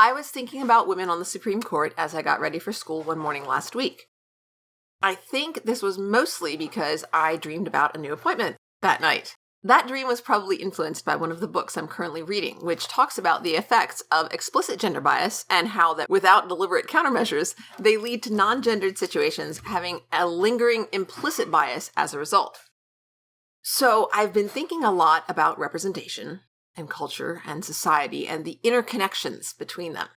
I was thinking about women on the Supreme Court as I got ready for school one morning last week. I think this was mostly because I dreamed about a new appointment that night. That dream was probably influenced by one of the books I'm currently reading, which talks about the effects of explicit gender bias and how that without deliberate countermeasures, they lead to non-gendered situations having a lingering implicit bias as a result. So I've been thinking a lot about representation and culture and society and the interconnections between them.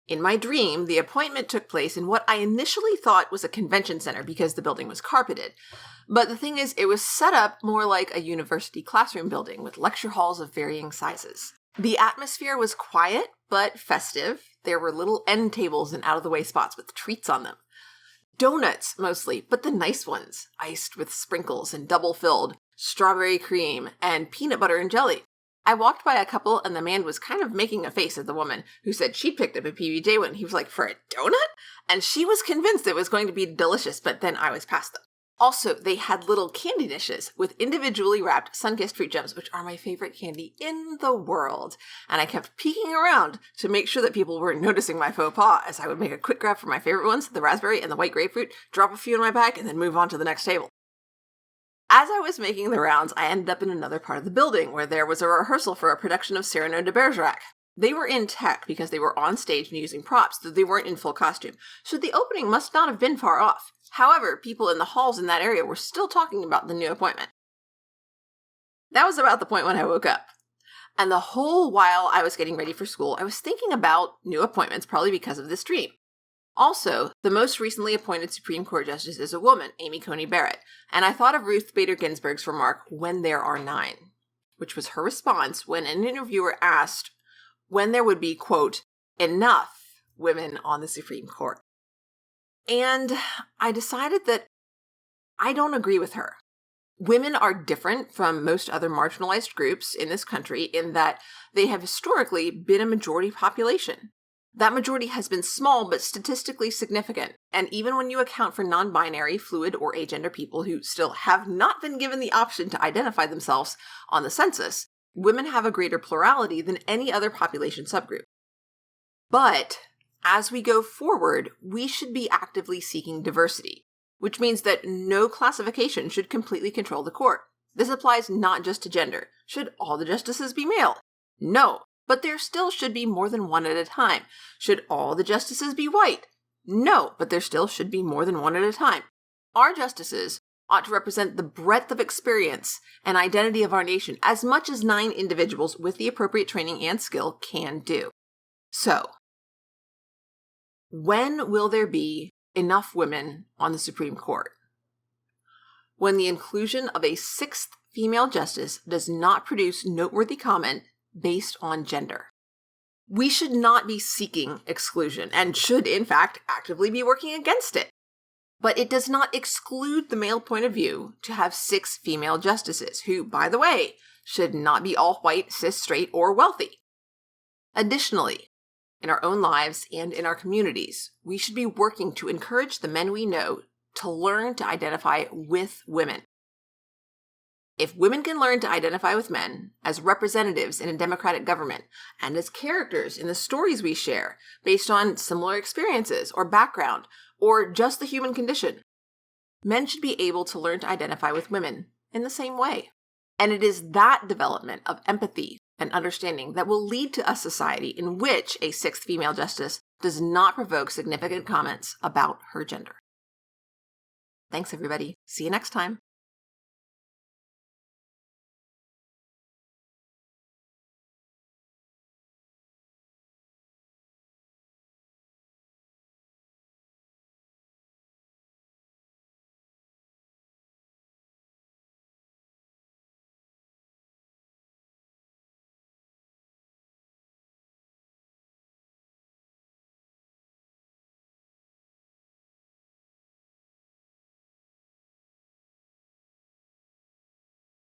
In my dream, the appointment took place in what I initially thought was a convention center because the building was carpeted. But the thing is, it was set up more like a university classroom building with lecture halls of varying sizes. The atmosphere was quiet, but festive. There were little end tables and out-of-the-way spots with treats on them. Donuts, mostly, but the nice ones, iced with sprinkles and double-filled, strawberry cream, and peanut butter and jelly. I walked by a couple and the man was kind of making a face at the woman who said she picked up a PBJ one. He was like, for a donut? And she was convinced it was going to be delicious, but then I was past them. Also, they had little candy dishes with individually wrapped sun-kissed fruit gems, which are my favorite candy in the world. And I kept peeking around to make sure that people weren't noticing my faux pas as I would make a quick grab for my favorite ones, the raspberry and the white grapefruit, drop a few in my bag, and then move on to the next table. As I was making the rounds, I ended up in another part of the building where there was a rehearsal for a production of Cyrano de Bergerac. They were in tech because they were on stage and using props, though they weren't in full costume, so the opening must not have been far off. However, people in the halls in that area were still talking about the new appointment. That was about the point when I woke up. And the whole while I was getting ready for school, I was thinking about new appointments, probably because of this dream. Also, the most recently appointed Supreme Court Justice is a woman, Amy Coney Barrett, and I thought of Ruth Bader Ginsburg's remark, "when there are 9," which was her response when an interviewer asked when there would be, quote, enough women on the Supreme Court. And I decided that I don't agree with her. Women are different from most other marginalized groups in this country in that they have historically been a majority population. That majority has been small but statistically significant, and even when you account for non-binary, fluid, or agender people who still have not been given the option to identify themselves on the census, women have a greater plurality than any other population subgroup. But as we go forward, we should be actively seeking diversity, which means that no classification should completely control the court. This applies not just to gender. Should all the justices be male? No. But there still should be more than one at a time. Should all the justices be white? No, but there still should be more than one at a time. Our justices ought to represent the breadth of experience and identity of our nation as much as 9 individuals with the appropriate training and skill can do. So, when will there be enough women on the Supreme Court? When the inclusion of a 6th female justice does not produce noteworthy comment based on gender. We should not be seeking exclusion and should, in fact, actively be working against it. But it does not exclude the male point of view to have 6 female justices who, by the way, should not be all white, cis, straight, or wealthy. Additionally, in our own lives and in our communities, we should be working to encourage the men we know to learn to identify with women. If women can learn to identify with men as representatives in a democratic government and as characters in the stories we share based on similar experiences or background or just the human condition, men should be able to learn to identify with women in the same way. And it is that development of empathy and understanding that will lead to a society in which a 6th female justice does not provoke significant comments about her gender. Thanks, everybody. See you next time.